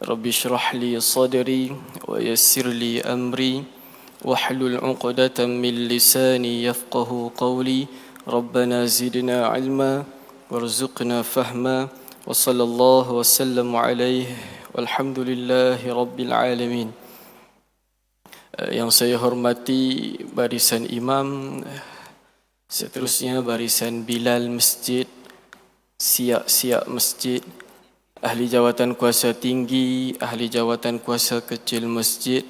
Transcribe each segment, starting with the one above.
رب اشرح لي صدري ويسر لي أمري واحلل عقدة من لساني يفقه قولي ربنا زدنا علما وارزقنا فهما وصلى الله وسلم عليه والحمد لله رب العالمين. Yang saya hormati barisan imam, seterusnya barisan Bilal masjid, siap-siap masjid, ahli jawatan kuasa tinggi, ahli jawatan kuasa kecil masjid,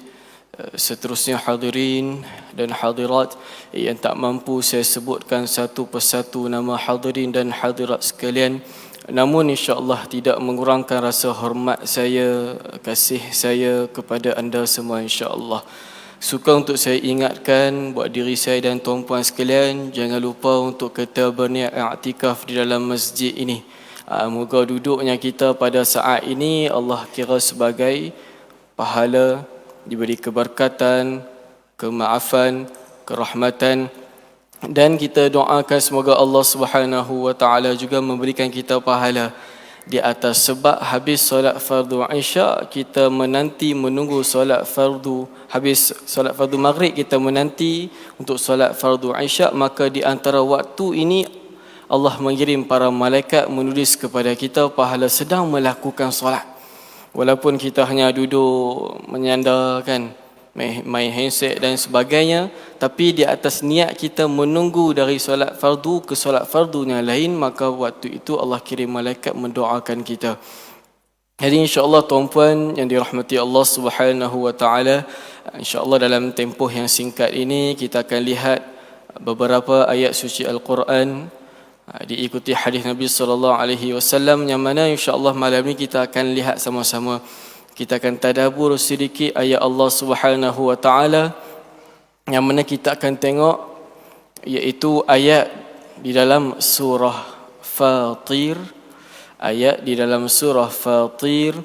seterusnya hadirin dan hadirat yang tak mampu saya sebutkan satu persatu nama hadirin dan hadirat sekalian. Namun insya-Allah tidak mengurangkan rasa hormat saya, kasih saya kepada anda semua insya-Allah. Suka untuk saya ingatkan buat diri saya dan tuan-puan sekalian, jangan lupa untuk kita berniat i'tikaf di dalam masjid ini. Moga duduknya kita pada saat ini Allah kira sebagai pahala, diberi keberkatan, kemaafan, kerahmatan, dan kita doakan semoga Allah Subhanahu wa taala juga memberikan kita pahala di atas, sebab habis solat fardu Isya kita menunggu solat fardu, habis solat fardu maghrib kita menanti untuk solat fardu Isya, maka di antara waktu ini Allah mengirim para malaikat menulis kepada kita pahala sedang melakukan solat. Walaupun kita hanya duduk menyandarkan, main handset dan sebagainya, tapi di atas niat kita menunggu dari solat fardu ke solat fardu yang lain, maka waktu itu Allah kirim malaikat mendoakan kita. Jadi insya-Allah tuan-puan yang dirahmati Allah Subhanahu wa taala, insya-Allah dalam tempoh yang singkat ini kita akan lihat beberapa ayat suci Al-Quran, diikuti hadis Nabi sallallahu alaihi wasallam, yang mana insya-Allah malam ini kita akan lihat sama-sama. Kita akan tadabbur sedikit ayat Allah Subhanahu wa taala yang mana kita akan tengok, iaitu ayat di dalam surah Fatir, ayat di dalam surah Fatir,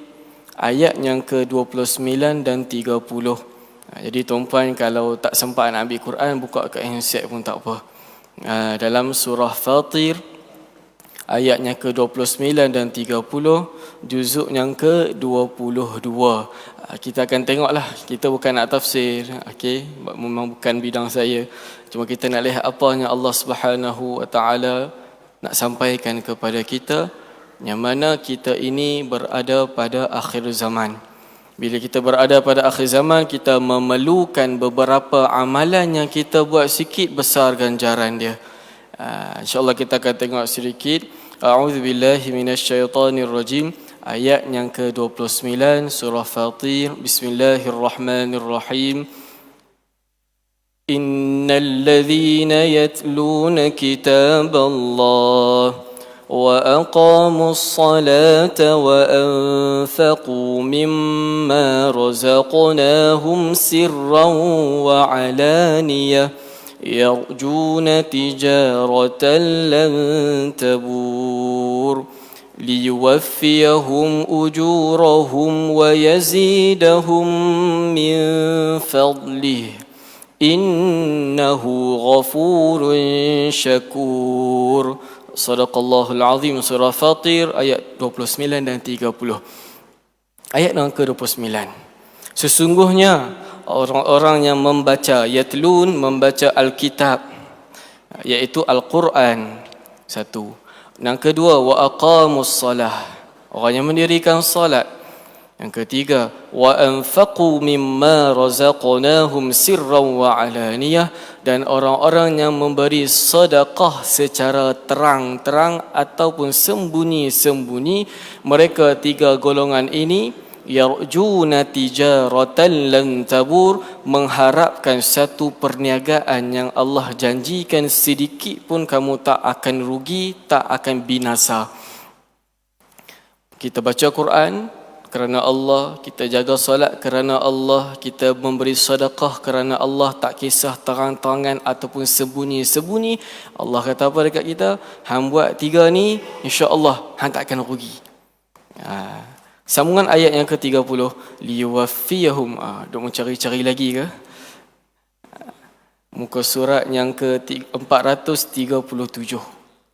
ayat yang ke-29 dan 30. Jadi tuan-puan kalau tak sempat nak ambil Quran, buka kat handset pun tak apa. Dalam surah Fatir ayatnya ke-29 dan 30, juzuk yang ke-22. Kita akan tengoklah, kita bukan nak tafsir, okey, memang bukan bidang saya. Cuma kita nak lihat apa yang Allah Subhanahu wa taala nak sampaikan kepada kita, yang mana kita ini berada pada akhir zaman. Bila kita berada pada akhir zaman, kita memerlukan beberapa amalan yang kita buat sikit besar ganjaran dia. InsyaAllah kita akan tengok sedikit. A'udzubillahi minasyaitanirrajim. Ayat yang ke-29 surah Fatir. Bismillahirrahmanirrahim. Innal ladzina yatluna kitaballah وأقاموا الصلاة وأنفقوا مما رزقناهم سرا وعلانية يرجون تجارة لن تبور ليوفيهم أجورهم ويزيدهم من فضله إنه غفور شكور. Sadaqallahul Azim. Surah Fatir ayat 29 dan 30. Ayat yang ke-29. Sesungguhnya orang-orang yang membaca, yatlun, membaca Alkitab, iaitu Al-Quran, satu. Yang kedua, wa aqamus salah, orang yang mendirikan salat. Yang ketiga, wa anfaqu mimma razaqnahum sirran wa alaniyah, dan orang-orang yang memberi sedekah secara terang-terang ataupun sembunyi-sembunyi. Mereka tiga golongan ini yarjuna tijaratan lan tabur, mengharapkan satu perniagaan yang Allah janjikan sedikit pun kamu tak akan rugi, tak akan binasa. Kita baca Quran kerana Allah, kita jaga solat kerana Allah, kita memberi sedekah kerana Allah, tak kisah terang-terangan ataupun sembunyi-sembunyi. Allah kata apa dekat kita? Hang buat tiga ni, insya-Allah hang tak akan rugi. Sambungan ayat yang ke-30, liwaffiyahum. Duk mencari-cari lagi ke? Muka surat yang ke-437.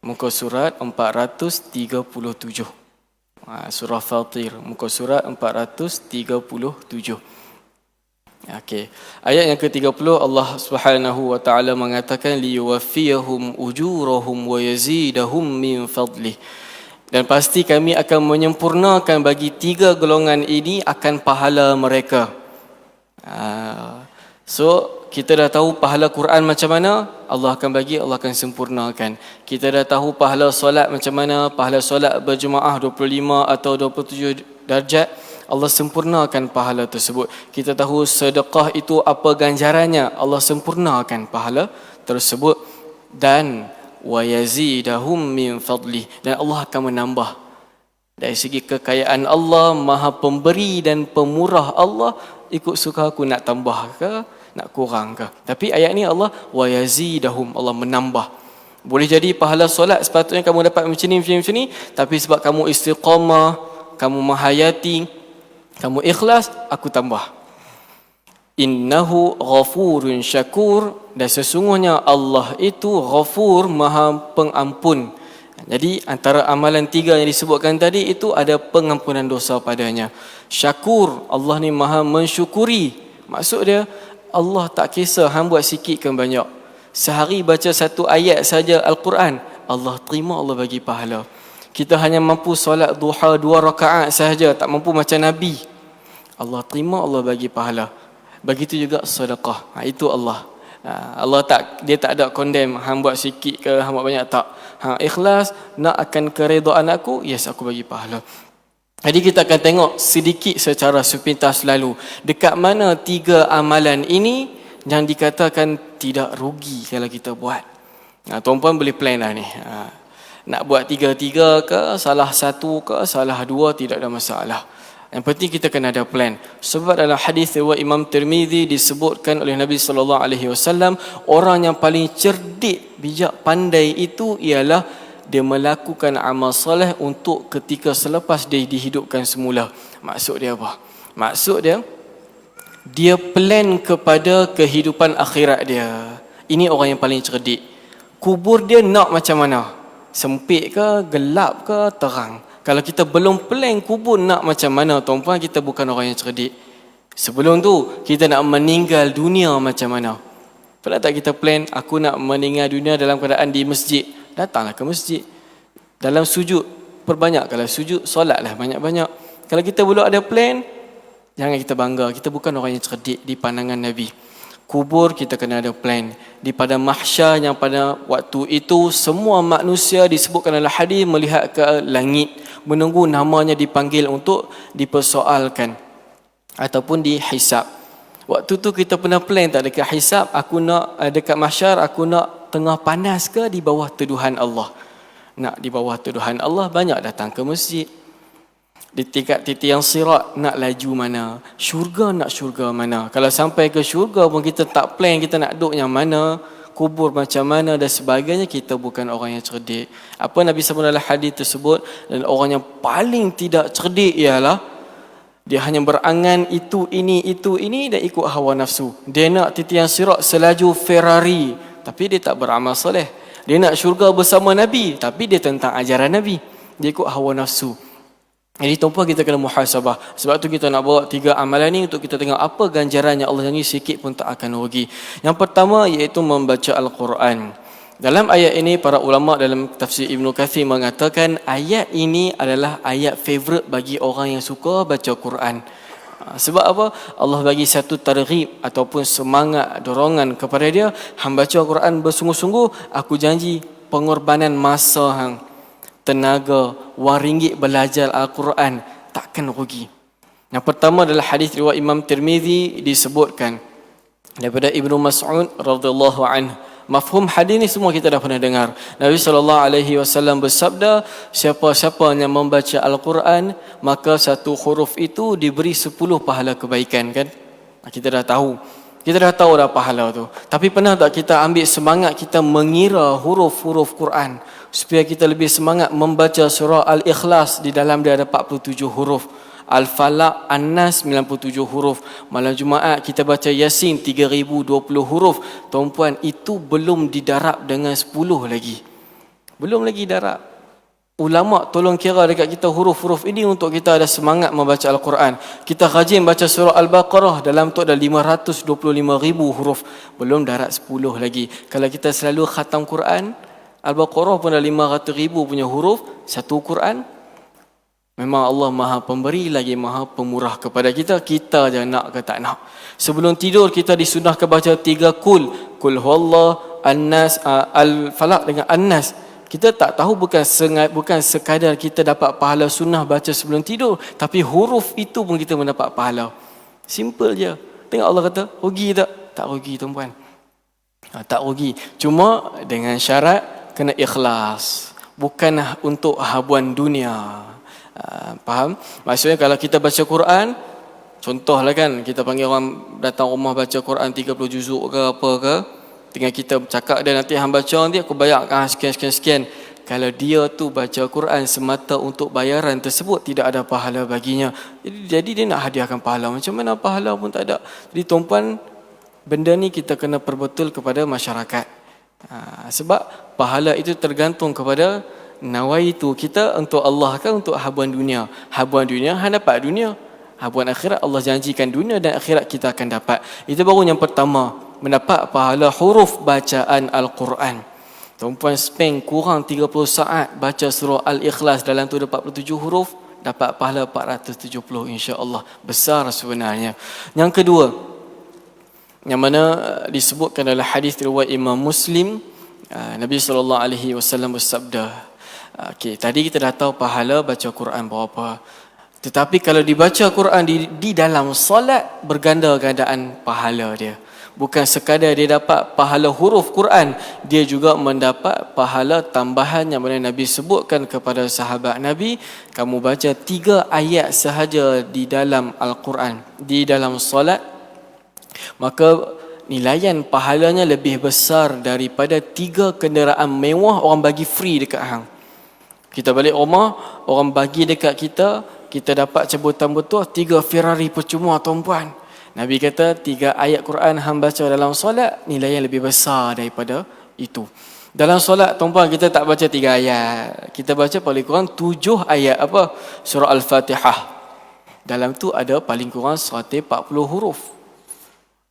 Muka surat 437. Surah Fatir, muka surat 437. Okey. Ayat yang ke-30 Allah Subhanahu wa taala mengatakan liyuwaffiyahum ujurahum wa yazidahum min fadlih. Dan pasti kami akan menyempurnakan bagi 3 golongan ini akan pahala mereka. So kita dah tahu pahala Quran macam mana, Allah akan bagi, Allah akan sempurnakan. Kita dah tahu pahala solat macam mana, pahala solat berjemaah 25 atau 27 darjat, Allah sempurnakan pahala tersebut. Kita tahu sedekah itu apa ganjarannya, Allah sempurnakan pahala tersebut. Dan wa yazidahum min fadlih, dan Allah akan menambah. Dari segi kekayaan Allah, Maha Pemberi dan Pemurah Allah, ikut suka aku nak tambah ke, nak kurang ke. Tapi ayat ni Allah wa yazidahum, Allah menambah. Boleh jadi pahala solat sepatutnya kamu dapat macam ni, tapi sebab kamu istiqamah, kamu menghayati, kamu ikhlas, aku tambah. Innahu ghafurun syakur, dan sesungguhnya Allah itu ghafur, Maha Pengampun. Jadi antara amalan 3 yang disebutkan tadi itu ada pengampunan dosa padanya. Syakur, Allah ni Maha mensyukuri. Maksud dia Allah tak kisah hang buat sikit ke banyak. Sehari baca 1 ayat saja Al-Quran, Allah terima, Allah bagi pahala. Kita hanya mampu solat duha 2 rakaat sahaja, tak mampu macam Nabi, Allah terima, Allah bagi pahala. Begitu juga sedekah. Itu Allah. Allah dia tak ada condemn hang buat sikit ke hang buat banyak, tak. Hang ikhlas nak akan keredaan aku, yes, aku bagi pahala. Jadi kita akan tengok sedikit secara sepintas lalu dekat mana 3 amalan ini yang dikatakan tidak rugi kalau kita buat. Tuan-puan boleh plan lah ni. Nak buat 3-3 ke, salah 1 ke, salah 2, tidak ada masalah. Yang penting kita kena ada plan. Sebab dalam hadis riwayat Imam Tirmizi disebutkan oleh Nabi sallallahu alaihi wasallam, orang yang paling cerdik, bijak, pandai itu ialah dia melakukan amal soleh untuk ketika selepas dia dihidupkan semula. Maksud dia apa? Maksud dia plan kepada kehidupan akhirat dia. Ini orang yang paling cerdik. Kubur dia nak macam mana? Sempit ke, gelap ke, terang? Kalau kita belum plan kubur nak macam mana, tuan-puan, kita bukan orang yang cerdik. Sebelum tu, kita nak meninggal dunia macam mana? Pernah tak kita plan, aku nak meninggal dunia dalam keadaan di masjid? Datanglah ke masjid. Dalam sujud, perbanyak. Kalau sujud, solatlah banyak-banyak. Kalau kita belum ada plan, jangan kita bangga. Kita bukan orang yang cerdik di pandangan Nabi. Kubur kita kena ada plan. Di pada mahsyar yang pada waktu itu semua manusia disebutkan dalam hadis melihat ke langit, menunggu namanya dipanggil untuk dipersoalkan ataupun dihisap. Waktu tu kita pernah plan tak dekat hisap, aku nak dekat mahsyar, aku nak tengah panas ke di bawah teduhan Allah? Nak di bawah teduhan Allah, banyak datang ke masjid. Di tingkat titik yang sirat, nak laju mana? Syurga nak syurga mana? Kalau sampai ke syurga pun kita tak plan, kita nak duduk yang mana, kubur macam mana dan sebagainya, kita bukan orang yang cerdik. Apa Nabi SAW dalam hadis tersebut, dan orang yang paling tidak cerdik ialah dia hanya berangan itu ini dan ikut hawa nafsu. Dia nak titik yang sirat selaju Ferrari, tapi dia tak beramal soleh. Dia nak syurga bersama Nabi, tapi dia tentang ajaran Nabi. Dia ikut hawa nafsu. Jadi tuan-puan, kita kena muhasabah. Sebab tu kita nak bawa 3 amalan ni untuk kita tengok apa ganjaran yang Allah janji, sikit pun tak akan rugi. Yang pertama iaitu membaca Al-Quran. Dalam ayat ini para ulama dalam tafsir Ibn Kathir mengatakan ayat ini adalah ayat favourite bagi orang yang suka baca Quran. Sebab apa? Allah bagi satu targhib ataupun semangat, dorongan kepada dia, hang baca Quran bersungguh-sungguh, aku janji pengorbanan masa hang, tenaga, wang ringgit belajar Al-Quran takkan rugi. Yang pertama adalah hadis riwayat Imam Tirmizi disebutkan daripada Ibnu Mas'ud radhiyallahu anhu. Mafhum hadis ni semua kita dah pernah dengar. Nabi SAW bersabda, siapa-siapa yang membaca Al-Quran, maka satu huruf itu diberi 10 pahala kebaikan, kan? Kita dah tahu. Kita dah tahu dah pahala tu. Tapi pernah tak kita ambil semangat kita mengira huruf-huruf Quran supaya kita lebih semangat membaca surah Al-Ikhlas, di dalam dia ada 47 huruf. Al-Falaq, An-Nas 97 huruf. Malam Jumaat kita baca Yasin 3020 huruf. Tuan-puan, itu belum didarab dengan 10 lagi. Belum lagi darab. Ulama tolong kira dekat kita huruf-huruf ini untuk kita ada semangat membaca Al-Quran. Kita rajin baca surah Al-Baqarah, dalam tu ada 525,000 huruf. Belum darat 10 lagi. Kalau kita selalu khatam Quran, Al-Baqarah pun ada 500,000 punya huruf, satu Quran. Memang Allah Maha Pemberi lagi Maha Pemurah kepada kita. Kita je nak ke tak nak. Sebelum tidur kita disunahkan baca 3 kul. Kul huwallah, An-Nas, Al-Falaq dengan An-Nas. Kita tak tahu bukan sekadar kita dapat pahala sunnah baca sebelum tidur, tapi huruf itu pun kita mendapat pahala. Simple je. Tengok Allah kata, rugi tak? Tak rugi tuan-puan. Tak rugi. Cuma dengan syarat kena ikhlas. Bukan untuk habuan dunia. Faham? Maksudnya kalau kita baca Quran, contohlah kan, kita panggil orang datang rumah baca Quran 30 juzuk ke apa ke, tinggal kita cakap dia, nanti hang baca nanti aku bayarkan sekian. Kalau dia tu baca Quran semata untuk bayaran tersebut, tidak ada pahala baginya. Jadi dia nak hadiahkan pahala, macam mana pahala pun tak ada. Jadi tuan-puan, benda ni kita kena perbetul kepada masyarakat. Sebab pahala itu tergantung kepada nawaitu kita untuk Allah kan, untuk habuan dunia. Habuan dunia hang dapat dunia. Habuan akhirat Allah janjikan dunia dan akhirat kita akan dapat. Itu baru yang pertama, mendapat pahala huruf bacaan Al-Quran. Tuan-puan spend kurang 30 saat baca surah Al-Ikhlas, dalam tu ada 47 huruf, dapat pahala 470 insya-Allah. Besar sebenarnya. Yang kedua, yang mana disebutkan dalam hadis riwayat Imam Muslim, Nabi SAW bersabda, tadi kita dah tahu pahala baca Quran berapa. Tetapi kalau dibaca Quran di dalam solat, berganda-gandaan pahala dia. Bukan sekadar dia dapat pahala huruf Quran, dia juga mendapat pahala tambahan yang mana Nabi sebutkan kepada sahabat Nabi, kamu baca 3 ayat sahaja di dalam Al-Quran, di dalam solat, maka nilaian pahalanya lebih besar daripada 3 kenderaan mewah orang bagi free dekat hang. Kita balik rumah, orang bagi dekat kita dapat cabutan betul 3 Ferrari percuma tuan-puan. Nabi kata 3 ayat Quran hang baca dalam solat, nilai yang lebih besar daripada itu. Dalam solat tuan-puan, kita tak baca 3 ayat. Kita baca paling kurang 7 ayat apa? Surah Al-Fatihah. Dalam tu ada paling kurang 140 huruf.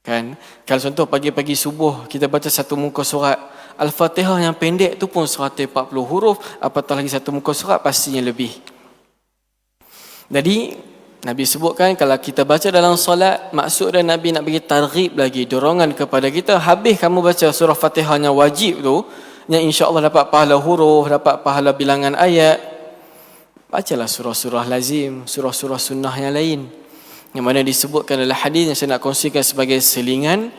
Kan? Kalau contoh pagi-pagi subuh kita baca satu muka surat Al-Fatihah yang pendek tu pun 140 huruf, apatah lagi satu muka surat, pastinya lebih. Jadi Nabi sebutkan kalau kita baca dalam solat, maksud dan Nabi nak bagi targhib lagi, dorongan kepada kita, habis kamu baca surah Fatihah yang wajib tu, yang insya-Allah dapat pahala huruf, dapat pahala bilangan ayat, bacalah surah-surah lazim, surah-surah sunnah yang lain. Yang mana disebutkan dalam hadis yang saya nak kongsikan sebagai selingan,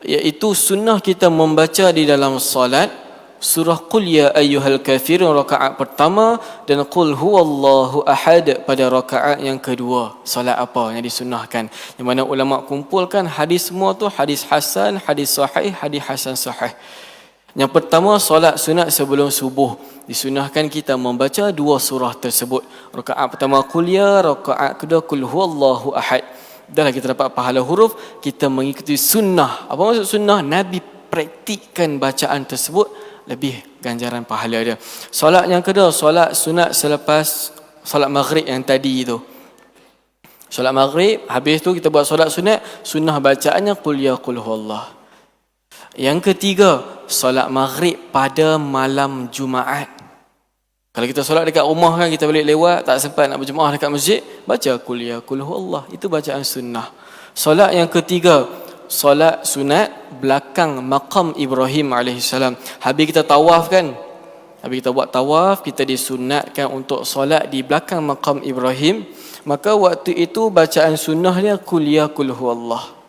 iaitu sunnah kita membaca di dalam solat surah Qul ya ayyuhal kafirun rakaat pertama dan Qul huwallahu ahad pada rakaat yang kedua. Solat apa yang disunnahkan? Yang mana ulama kumpulkan hadis semua tu, hadis hasan, hadis sahih, hadis hasan sahih. Yang pertama, solat sunat sebelum subuh. Disunahkan kita membaca 2 surah tersebut. Rakaat pertama Qul ya, rakaat kedua Qul huwallahu ahad. Dahlah kita dapat pahala huruf, kita mengikuti sunnah. Apa maksud sunnah? Nabi praktikkan bacaan tersebut, lebih ganjaran pahala dia. Solat yang kedua, solat sunat selepas solat maghrib yang tadi tu. Solat maghrib, habis tu kita buat solat sunat, sunnah bacaannya Qul ya Qul huwallah. Yang ketiga, solat maghrib pada malam Jumaat. Kalau kita solat dekat rumah kan, kita balik lewat, tak sempat nak berjemaah dekat masjid, baca Qul ya Qul huwallah. Itu bacaan sunnah. Solat yang ketiga, solat sunat belakang maqam Ibrahim AS. Habis kita tawaf kan, habis kita buat tawaf, kita disunatkan untuk solat di belakang maqam Ibrahim. Maka waktu itu bacaan sunnah dia Qul ya Qul huwallah.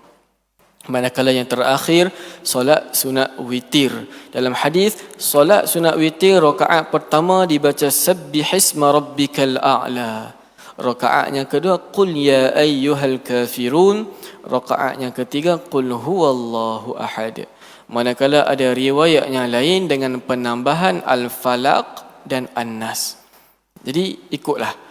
Manakala yang terakhir, solat sunat witir. Dalam hadis, solat sunat witir rakaat pertama dibaca Sabbihisma rabbikal a'la. Rakaat yang kedua Qul ya ayyuhal kafirun. Rakaat yang ketiga Qul huwallahu ahad. Manakala ada riwayat yang lain dengan penambahan Al-Falaq dan An-Nas. Jadi ikutlah.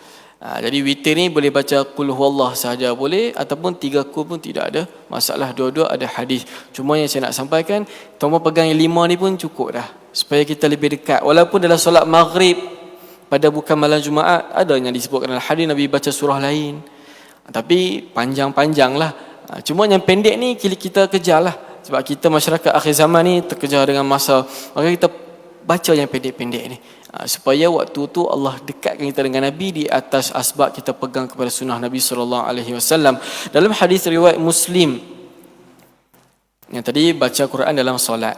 Jadi witir ni boleh baca Qul huwallah sahaja boleh, ataupun 3 qul pun tidak ada masalah, dua-dua ada hadis. Cuma yang saya nak sampaikan, tuan-tuan pegang yang 5 ni pun cukup dah, supaya kita lebih dekat. Walaupun dalam solat maghrib pada bukan malam Jumaat, ada yang disebutkan dalam hadis Nabi baca surah lain. Tapi panjang-panjang lah. Cuma yang pendek ni kita kejar lah. Sebab kita masyarakat akhir zaman ni terkejar dengan masa. Maka kita baca yang pendek-pendek ni. Supaya waktu tu Allah dekatkan kita dengan Nabi di atas asbab kita pegang kepada sunnah Nabi SAW. Dalam hadis riwayat Muslim, yang tadi baca Quran dalam solat.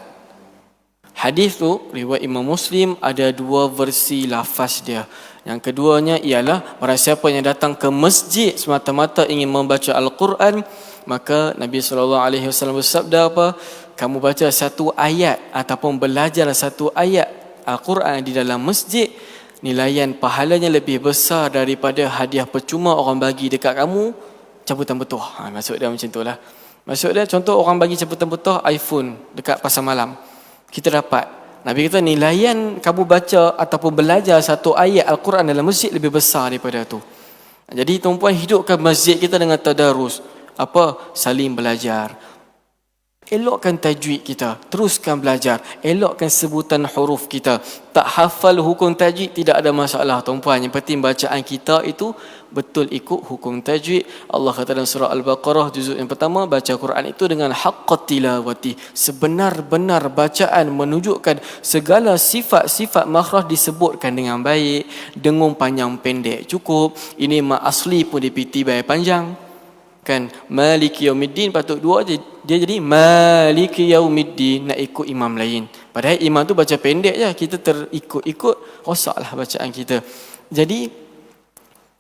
Hadis tu riwayat Imam Muslim ada dua versi lafaz dia. Yang keduanya ialah barang siapa yang datang ke masjid semata-mata ingin membaca Al-Quran, maka Nabi SAW bersabda apa? Kamu baca satu ayat ataupun belajar satu ayat Al-Quran di dalam masjid, nilaian pahalanya lebih besar daripada hadiah percuma orang bagi dekat kamu cabutan betuh. Maksud dia macam tu lah. Maksud dia contoh orang bagi cabutan betuh iPhone dekat pasar malam. Kita dapat. Nabi kata nilaian kamu baca ataupun belajar satu ayat Al-Quran dalam masjid lebih besar daripada tu. Jadi tuan-puan, hidupkan masjid kita dengan tadarus. Saling belajar. Elokkan tajwid kita, teruskan belajar. Elokkan sebutan huruf kita. Tak hafal hukum tajwid tidak ada masalah tuan-puan. Yang penting bacaan kita itu betul ikut hukum tajwid. Allah kata dalam surah Al-Baqarah juzuk yang pertama, baca Quran itu dengan haqqat tilawati, sebenar-benar bacaan, menunjukkan segala sifat-sifat makhraj disebutkan dengan baik. Dengung panjang pendek cukup. Ini mak asli pun dipiti bayar panjang. Kan Maliki Yaumiddin patut dua je, dia jadi Maliki Yaumiddin, nak ikut imam lain. Padahal imam tu baca pendek je, kita terikut-ikut, rosaklah bacaan kita. Jadi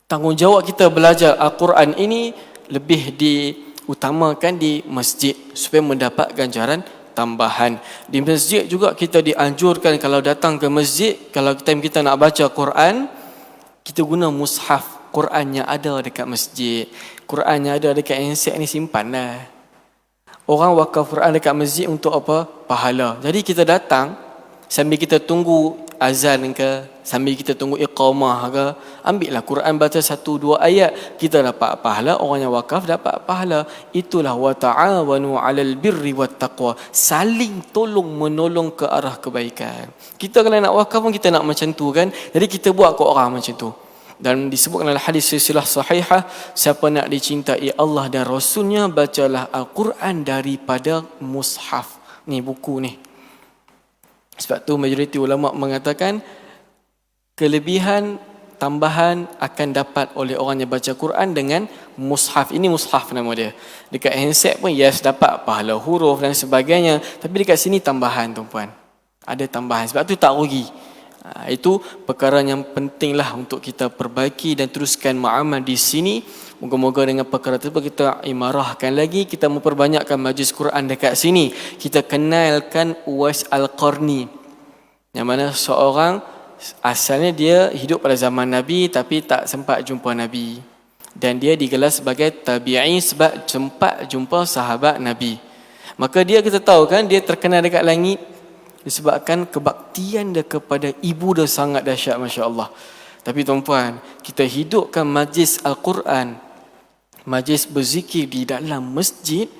tanggungjawab kita belajar Al-Quran ini lebih diutamakan di masjid supaya mendapat ganjaran tambahan. Di masjid juga kita dianjurkan kalau datang ke masjid, kalau kita nak baca Quran, kita guna mushaf. Qurannya ada dekat masjid, Qurannya ada dekat handset ni, simpan lah. Orang wakaf Quran dekat masjid untuk apa? Pahala. Jadi kita datang sambil kita tunggu azan ke, sambil kita tunggu iqamah ke, ambillah Quran, baca 1-2 ayat, kita dapat pahala, orang yang wakaf dapat pahala. Itulah wa ta'awanu 'alal birri wat taqwa, saling tolong menolong ke arah kebaikan. Kita kalau nak wakaf pun kita nak macam tu kan. Jadi kita buat ke orang macam tu. Dan disebutkan dalam hadis silsilah sahihah, siapa nak dicintai Allah dan Rasulnya, bacalah Al-Quran daripada mushaf. Ni buku ni. Sebab tu majoriti ulama mengatakan kelebihan tambahan akan dapat oleh orang yang baca Quran dengan mushaf. Ini mushaf nama dia. Dekat handset pun yes dapat pahala huruf dan sebagainya, tapi dekat sini tambahan tuan-puan. Ada tambahan, sebab tu tak rugi. Itu perkara yang pentinglah untuk kita perbaiki dan teruskan muamal di sini. Moga-moga dengan perkara tersebut kita imarahkan lagi, kita memperbanyakkan majlis Quran dekat sini. Kita kenalkan Uwais Al-Qarni, yang mana seorang asalnya dia hidup pada zaman Nabi tapi tak sempat jumpa Nabi, dan dia digelar sebagai tabi'i sebab sempat jumpa sahabat Nabi. Maka dia, kita tahu kan, dia terkenal dekat langit disebabkan kebaktian dia kepada ibu dia sangat dahsyat, Masya Allah. Tapi tuan-puan, kita hidupkan majlis Al-Quran, majlis berzikir di dalam masjid.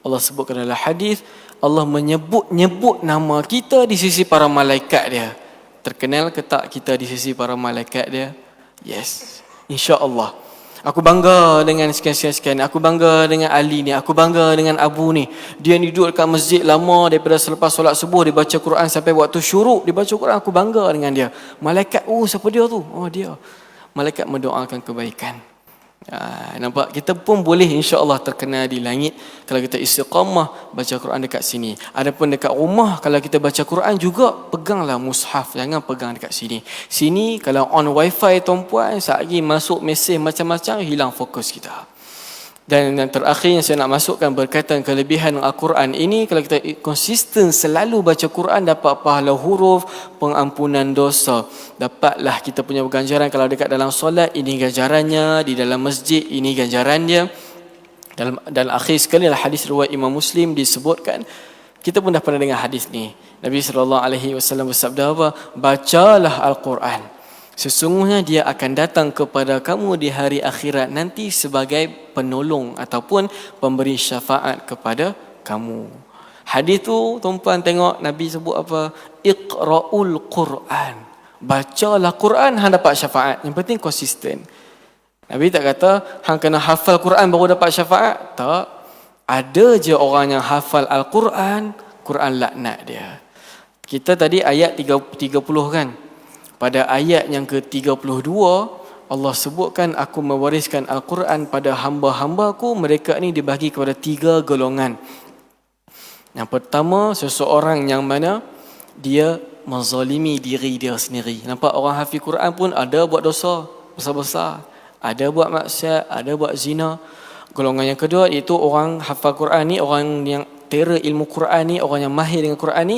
Allah sebutkan dalam hadis, Allah menyebut nama kita di sisi para malaikat dia. Terkenal ke tak kita di sisi para malaikat dia? Yes, insya Allah. Aku bangga dengan sekian-sekian. Aku bangga dengan Ali ni. Aku bangga dengan Abu ni. Dia ni duduk dekat masjid lama, daripada selepas solat subuh dia baca Quran sampai waktu syuruk dia baca Quran. Aku bangga dengan dia. Malaikat, siapa dia tu? Dia. Malaikat mendoakan kebaikan. Nampak? Kita pun boleh insya-Allah terkenal di langit kalau kita istiqamah baca Quran dekat sini. Adapun dekat rumah, kalau kita baca Quran juga peganglah mushaf, jangan pegang dekat sini. Sini kalau on wifi tuan-puan, sekali masuk mesej macam-macam, hilang fokus kita. Dan yang terakhir yang saya nak masukkan berkaitan kelebihan Al-Quran ini, kalau kita konsisten selalu baca Quran, dapat pahala huruf, pengampunan dosa. Dapatlah kita punya ganjaran. Kalau dekat dalam solat, ini ganjarannya. Di dalam masjid, ini ganjarannya. Dan akhir sekali adalah hadis riwayat Imam Muslim disebutkan. Kita pun dah pernah dengar hadis ni. Nabi SAW bersabda apa? Bacalah Al-Quran, sesungguhnya dia akan datang kepada kamu di hari akhirat nanti sebagai penolong ataupun pemberi syafaat kepada kamu. Hadis tu tuan-puan tengok Nabi sebut apa? Iqra'ul Quran. Bacalah Quran, hang dapat syafaat. Yang penting konsisten. Nabi tak kata hang kena hafal Quran baru dapat syafaat. Tak. Ada je orang yang hafal Al-Quran, Quran laknat dia. Kita tadi ayat 30 kan. Pada ayat yang ke-32, Allah sebutkan, aku mewariskan Al-Quran pada hamba-hambaku. Mereka ni dibagi kepada 3 golongan. Yang pertama, seseorang yang mana dia menzalimi diri dia sendiri. Nampak orang hafiz Quran pun ada buat dosa besar-besar. Ada buat maksiat, ada buat zina. Golongan yang kedua iaitu orang hafal Quran ni, orang yang tera ilmu Quran ni, orang yang mahir dengan Quran ni,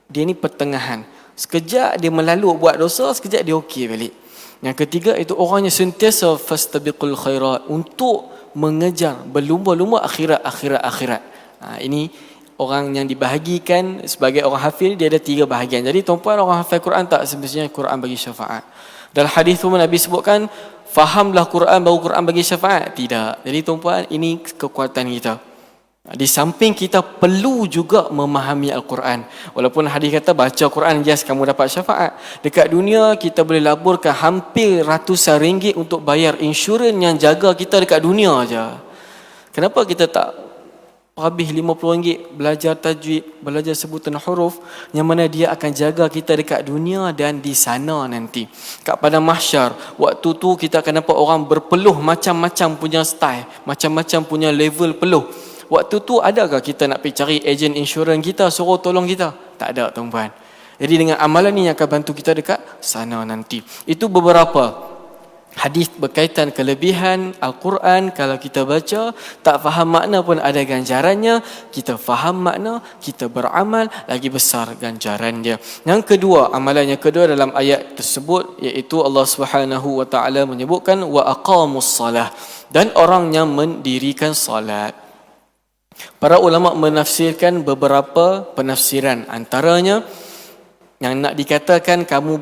dia ni pertengahan. Sekejap dia melalu buat dosa, sekejap dia okey balik. Yang ketiga itu orang yang sentiasa fastabiqul khairat, untuk mengejar berlumba-lumba akhirat. Ini orang yang dibahagikan sebagai orang hafiz, dia ada 3 bahagian. Jadi tuan-puan, orang hafal Quran tak semestinya Quran bagi syafaat. Dalam hadis pun Nabi sebutkan, fahamlah Quran baru Quran bagi syafaat. Tidak. Jadi tuan-puan, ini kekuatan kita. Di samping kita perlu juga memahami Al-Quran. Walaupun hadis kata baca Quran just kamu dapat syafaat. Dekat dunia kita boleh laburkan hampir ratusan ringgit untuk bayar insurans yang jaga kita dekat dunia aja. Kenapa kita tak habis RM50 belajar tajwid, belajar sebutan huruf yang mana dia akan jaga kita dekat dunia dan di sana nanti. Kat pada mahsyar, waktu tu kita akan nampak orang berpeluh macam-macam punya style, macam-macam punya level peluh. Waktu tu adakah kita nak pergi cari ejen insurans kita suruh tolong kita? Tak ada, tuan-puan. Jadi dengan amalan ni yang akan bantu kita dekat sana nanti. Itu beberapa hadis berkaitan kelebihan Al-Quran. Kalau kita baca, tak faham makna pun ada ganjarannya. Kita faham makna, kita beramal, lagi besar ganjaran dia. Yang kedua, amalan yang kedua dalam ayat tersebut, iaitu Allah Subhanahu wa taala menyebutkan wa aqamus salah, dan orang yang mendirikan salat. Para ulama menafsirkan beberapa penafsiran. Antaranya yang nak dikatakan kamu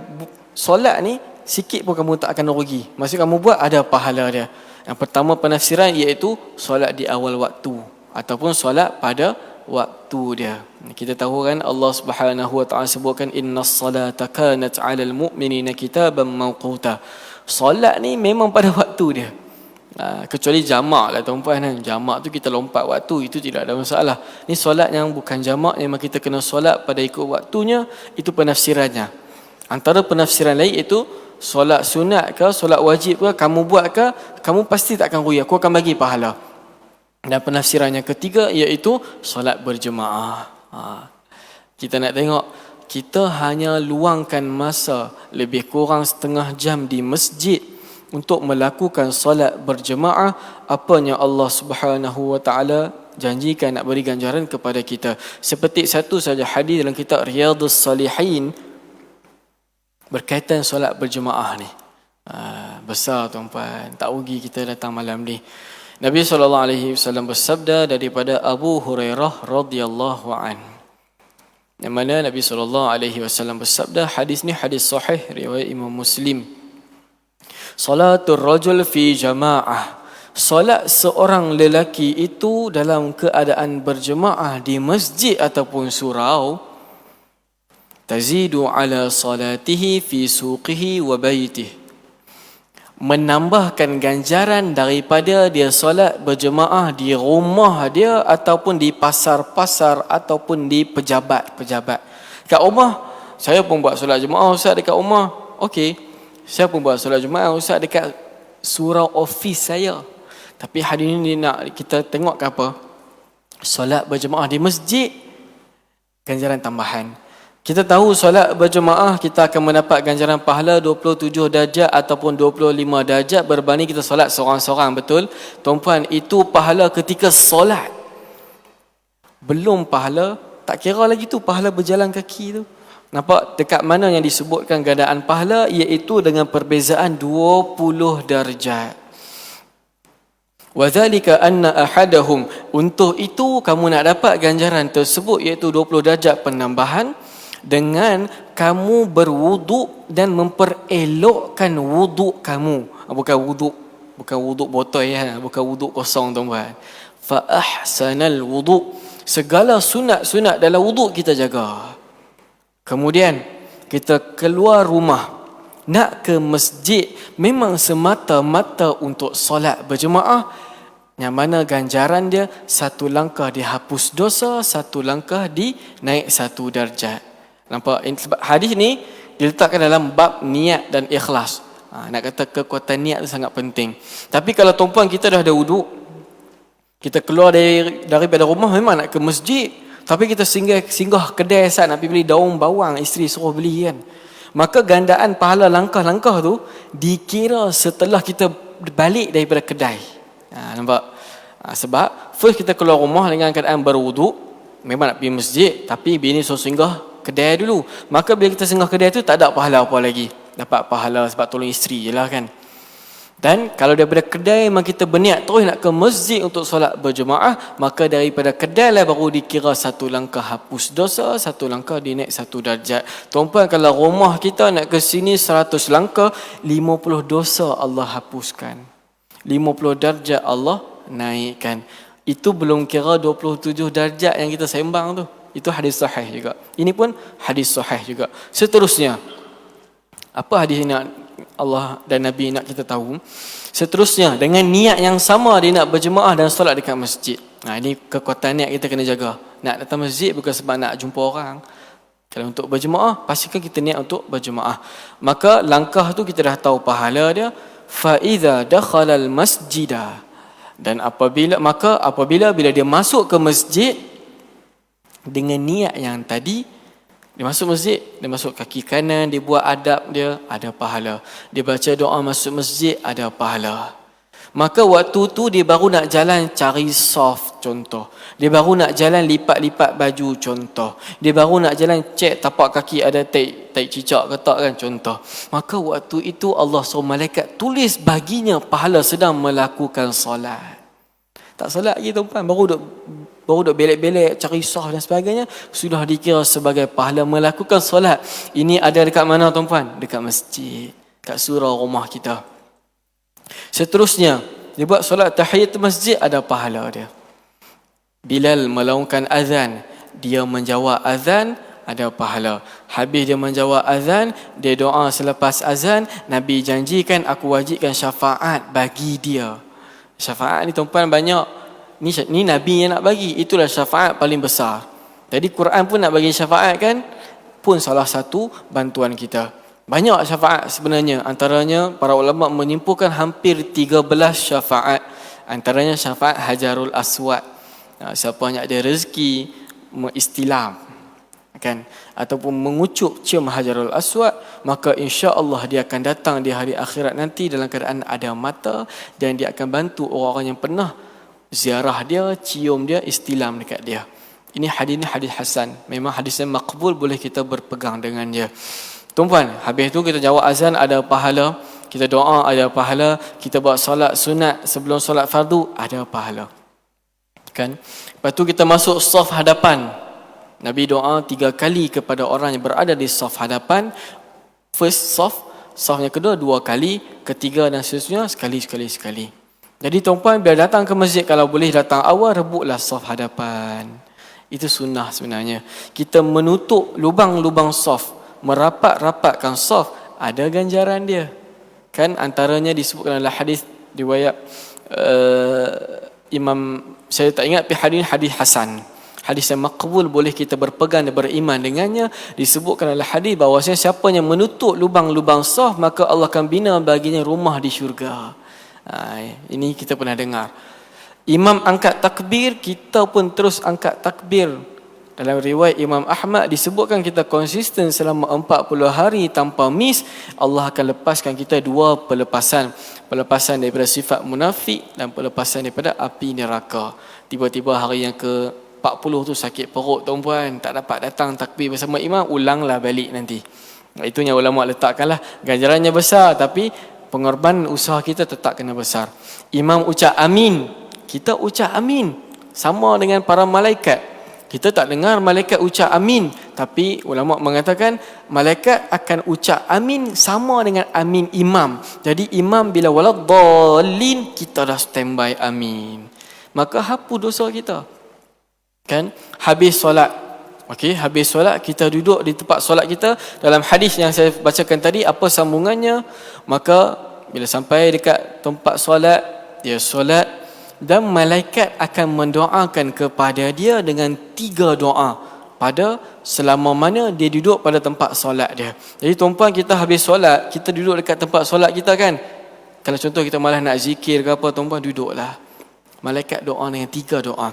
solat ni sikit pun kamu tak akan rugi. Maksud kamu buat ada pahala dia. Yang pertama penafsiran iaitu solat di awal waktu ataupun solat pada waktu dia. Kita tahu kan Allah Subhanahu wa taala sebutkan innas salata kanat 'alal mu'minina kitaban mawquta. Solat ni memang pada waktu dia. Kecuali jamak lah tuan-puan kan. Jamak tu kita lompat waktu, itu tidak ada masalah. Ni solat yang bukan jamak, memang kita kena solat pada ikut waktunya. Itu penafsirannya. Antara penafsiran lain itu solat sunat ke, solat wajib ke, kamu buat ke, kamu pasti tak akan rugi, aku akan bagi pahala. Dan penafsiran yang ketiga iaitu solat berjemaah. Kita nak tengok, kita hanya luangkan masa lebih kurang setengah jam di masjid untuk melakukan solat berjemaah. Apanya Allah Subhanahu wa taala janjikan nak beri ganjaran kepada kita. Seperti satu saja hadis dalam kitab Riyadhus Salihin berkaitan solat berjemaah ni. Besar tuan-puan, tak rugi kita datang malam ni. Nabi SAW bersabda daripada Abu Hurairah radhiyallahu anhu, yang mana Nabi SAW bersabda, hadis ni hadis sahih riwayat Imam Muslim. Salatul rajul fi jamaah, solat seorang lelaki itu dalam keadaan berjemaah di masjid ataupun surau, tazidu ala salatihi fi suqihi wa baitihi, menambahkan ganjaran daripada dia solat berjemaah di rumah dia ataupun di pasar-pasar ataupun di pejabat-pejabat. Kat rumah, saya pun buat solat jemaah ustaz dekat rumah. Okey, saya pun buat solat jemaah ustaz dekat surau ofis saya. Tapi hari ini nak kita tengok ke apa? Solat berjemaah di masjid, ganjaran tambahan. Kita tahu solat berjemaah kita akan mendapat ganjaran pahala 27 darjat ataupun 25 darjat berbanding kita solat seorang-seorang, betul? Tuan-puan, itu pahala ketika solat. Belum pahala, tak kira lagi tu pahala berjalan kaki tu. Nampak dekat mana yang disebutkan gandaan pahala, iaitu dengan perbezaan 20 darjat. Wadzalika anna ahadahum, untuk itu kamu nak dapat ganjaran tersebut iaitu 20 darjat penambahan dengan kamu berwuduk dan memperelokkan wuduk kamu. Bukan wuduk botol ya, bukan wuduk kosong tuan-tuan. Fa ahsanal wuduk, segala sunat-sunat dalam wuduk kita jaga. Kemudian kita keluar rumah nak ke masjid memang semata-mata untuk solat berjemaah, yang mana ganjaran dia satu langkah dihapus dosa, satu langkah dinaik satu darjat. Nampak? Sebab hadis ni diletakkan dalam bab niat dan ikhlas. Nak kata kekuatan niat tu sangat penting. Tapi kalau tuan-puan kita dah ada wuduk, kita keluar daripada rumah memang nak ke masjid, tapi kita singgah kedai saat nak pergi beli daun bawang, isteri suruh beli kan. Maka gandaan pahala langkah-langkah tu dikira setelah kita balik daripada kedai. Nampak? Sebab first kita keluar rumah dengan keadaan berwuduk, memang nak pergi masjid, tapi bini suruh singgah kedai dulu. Maka bila kita singgah kedai tu tak ada pahala apa lagi. Dapat pahala sebab tolong isteri je lah kan. Dan kalau daripada kedai memang kita berniat terus nak ke masjid untuk solat berjemaah, maka daripada kedai lah baru dikira satu langkah hapus dosa, satu langkah dinaik satu darjat. Tuan-puan, kalau rumah kita nak ke sini 100 langkah, 50 dosa Allah hapuskan, 50 darjat Allah naikkan. Itu belum kira 27 darjat yang kita sembang tu. Itu hadis sahih juga. Ini pun hadis sahih juga. Seterusnya, apa hadis ini Allah dan Nabi nak kita tahu? Seterusnya, dengan niat yang sama dia nak berjemaah dan solat dekat masjid. Ini kekuatan niat kita kena jaga. Nak datang masjid bukan sebab nak jumpa orang. Kalau untuk berjemaah, pastikan kita niat untuk berjemaah. Maka langkah tu kita dah tahu pahala dia. Fa iza dakhala al masjidah. Dan apabila bila dia masuk ke masjid dengan niat yang tadi, dia masuk masjid, dia masuk kaki kanan, dia buat adab dia, ada pahala. Dia baca doa masuk masjid, ada pahala. Maka waktu tu dia baru nak jalan cari soft, contoh. Dia baru nak jalan lipat-lipat baju, contoh. Dia baru nak jalan cek tapak kaki ada tai cicak ke tak kan, contoh. Maka waktu itu Allah suruh malaikat tulis baginya pahala sedang melakukan solat. Tak solat lagi tuan-tuan, baru duk belek-belek cari sah dan sebagainya, sudah dikira sebagai pahala melakukan solat. Ini ada dekat mana tuan-puan? Dekat masjid, kat surau rumah kita. Seterusnya, dia buat solat tahiyat masjid, ada pahala dia. Bilal melaungkan azan, dia menjawab azan, ada pahala. Habis dia menjawab azan, dia doa selepas azan, Nabi janjikan aku wajibkan syafaat bagi dia. Syafaat ni tuan-puan banyak. Ni Nabi yang nak bagi. Itulah syafaat paling besar. Jadi Quran pun nak bagi syafaat kan, pun salah satu bantuan kita. Banyak syafaat sebenarnya. Antaranya para ulama menyimpulkan hampir 13 syafaat. Antaranya syafaat Hajarul Aswad. Siapa yang ada rezeki mengistilam kan, ataupun mengucup cium Hajarul Aswad, maka insya-Allah dia akan datang di hari akhirat nanti dalam keadaan ada mata, dan dia akan bantu orang-orang yang pernah ziarah dia, cium dia, istilam dekat dia. Ini hadis hasan. Memang hadis yang makbul, boleh kita berpegang dengan dia. Tuan-puan, habis tu kita jawab azan, ada pahala. Kita doa, ada pahala. Kita buat solat sunat sebelum solat fardu, ada pahala. Kan? Lepas tu kita masuk saf hadapan. Nabi doa 3 kali kepada orang yang berada di saf hadapan. First saf yang kedua 2 kali, ketiga dan seterusnya sekali. Jadi tuan-puan, bila datang ke masjid, kalau boleh datang awal, rebutlah saf hadapan. Itu sunnah sebenarnya. Kita menutup lubang-lubang saf, merapat-rapatkan saf, ada ganjaran dia. Kan antaranya disebutkan dalam hadis riwayat Imam, saya tak ingat, tapi hadis hasan. Hadis yang makbul, boleh kita berpegang dan beriman dengannya. Disebutkan dalam hadis bahawasanya siapa yang menutup lubang-lubang saf, maka Allah akan bina baginya rumah di syurga. Ini kita pernah dengar. Imam angkat takbir, kita pun terus angkat takbir. Dalam riwayat Imam Ahmad disebutkan kita konsisten selama 40 hari tanpa miss, Allah akan lepaskan kita 2 pelepasan. Pelepasan daripada sifat munafik dan pelepasan daripada api neraka. Tiba-tiba hari yang ke 40 tu sakit perut tuan-puan, tak dapat datang takbir bersama imam, ulanglah balik nanti. Itu yang ulama letakkanlah. Ganjarannya besar, tapi pengorbanan usaha kita tetap kena besar. Imam ucap amin, kita ucap amin sama dengan para malaikat. Kita tak dengar malaikat ucap amin, tapi ulama mengatakan malaikat akan ucap amin sama dengan amin imam. Jadi imam bila waladdallin, kita dah standby amin. Maka hapus dosa kita. Kan? Habis solat Okey, habis solat kita duduk di tempat solat kita. Dalam hadis yang saya bacakan tadi, apa sambungannya? Maka bila sampai dekat tempat solat, dia solat dan malaikat akan mendoakan kepada dia dengan 3 doa pada selama mana dia duduk pada tempat solat dia. Jadi tuan-puan, kita habis solat, kita duduk dekat tempat solat kita kan. Kalau contoh kita malas nak zikir ke apa, tuan-puan duduklah. Malaikat doa dengan 3 doa.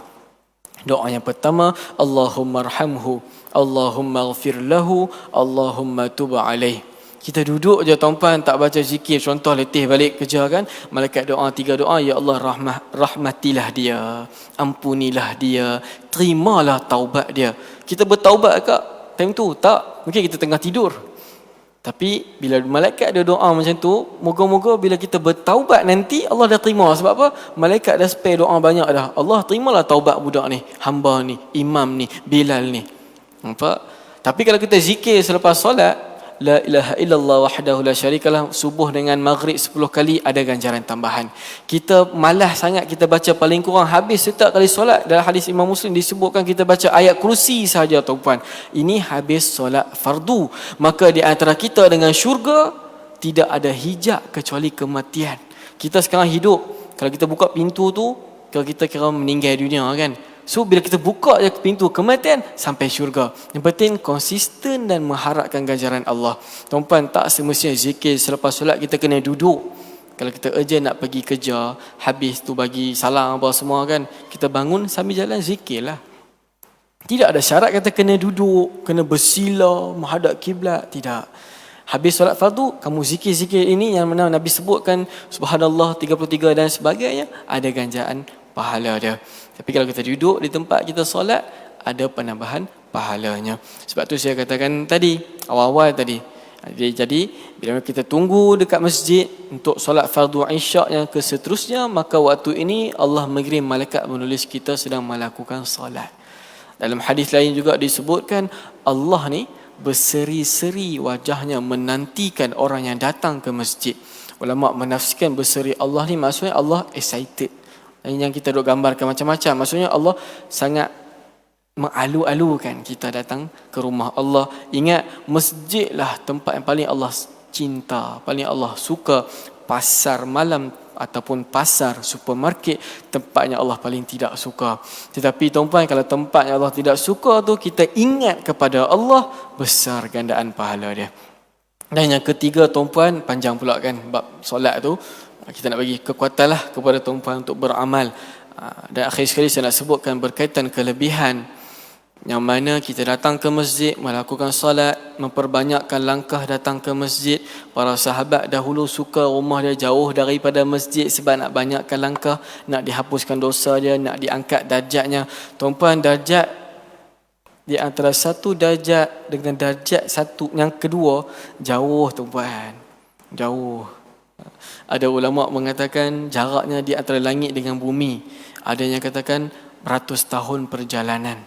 Doa yang pertama, Allahumma arhamhu, Allahumma ghafir lahu, Allahumma tub alaih. Kita duduk je tuan-puan, tak baca zikir. Contoh letih balik kerja kan, malaikat doa 3 doa, ya Allah rahmatilah dia, ampunilah dia, terimalah taubat dia. Kita bertaubat ke time tu? Tak. Mungkin kita tengah tidur. Tapi bila malaikat ada doa macam tu, moga-moga bila kita bertaubat nanti Allah dah terima. Sebab apa? Malaikat dah spare doa banyak dah. Allah terimalah taubat budak ni, hamba ni, imam ni, Bilal ni. Nampak? Tapi kalau kita zikir selepas solat, la ilaha illallah wahdahu la syarikalah, subuh dengan maghrib 10 kali, ada ganjaran tambahan. Kita malas sangat, kita baca paling kurang habis setiap kali solat. Dalam hadis Imam Muslim disebutkan kita baca ayat kursi sahaja tuan-puan. Ini habis solat fardu. Maka di antara kita dengan syurga tidak ada hijab kecuali kematian. Kita sekarang hidup, kalau kita buka pintu tu, kalau kita kira meninggal dunia kan. So bila kita buka je pintu kematian, sampai syurga. Yang penting konsisten dan mengharapkan ganjaran Allah. Tuan-puan, tak semestinya zikir selepas solat kita kena duduk. Kalau kita urgent nak pergi kerja, habis tu bagi salam apa semua kan, kita bangun sambil jalan zikirlah. Tidak ada syarat kata kena duduk, kena bersila menghadap kiblat, tidak. Habis solat fardu, kamu zikir-zikir ini yang mana Nabi sebutkan, subhanallah 33 dan sebagainya, ada ganjaran pahala dia. Tapi kalau kita duduk di tempat kita solat, ada penambahan pahalanya. Sebab tu saya katakan tadi, awal-awal tadi. Jadi bila kita tunggu dekat masjid untuk solat fardu isyak yang keseterusnya, maka waktu ini Allah mengirim malaikat menulis kita sedang melakukan solat. Dalam hadis lain juga disebutkan, Allah ni berseri-seri wajahnya menantikan orang yang datang ke masjid. Ulama menafsirkan berseri Allah ni maksudnya Allah excited. Yang kita duk gambarkan macam-macam. Maksudnya Allah sangat mengalu-alukan kita datang ke rumah Allah. Ingat, masjid lah tempat yang paling Allah cinta, paling Allah suka. Pasar malam ataupun pasar, supermarket, tempatnya Allah paling tidak suka. Tetapi tuan-puan, kalau tempatnya Allah tidak suka tu, kita ingat kepada Allah, besar gandaan pahala dia. Dan yang ketiga tuan-puan, panjang pula kan bab solat tu. Kita nak bagi kekuatan lah kepada tuan-puan untuk beramal. Dan akhir sekali saya nak sebutkan berkaitan kelebihan yang mana kita datang ke masjid, melakukan solat, memperbanyakkan langkah datang ke masjid. Para sahabat dahulu suka rumah dia jauh daripada masjid sebab nak banyakkan langkah, nak dihapuskan dosa dia, nak diangkat darjatnya. Tuan-puan, darjat di antara satu darjat dengan darjat satu yang kedua jauh tuan-puan, jauh. Ada ulama mengatakan jaraknya di antara langit dengan bumi. Ada yang katakan beratus tahun perjalanan.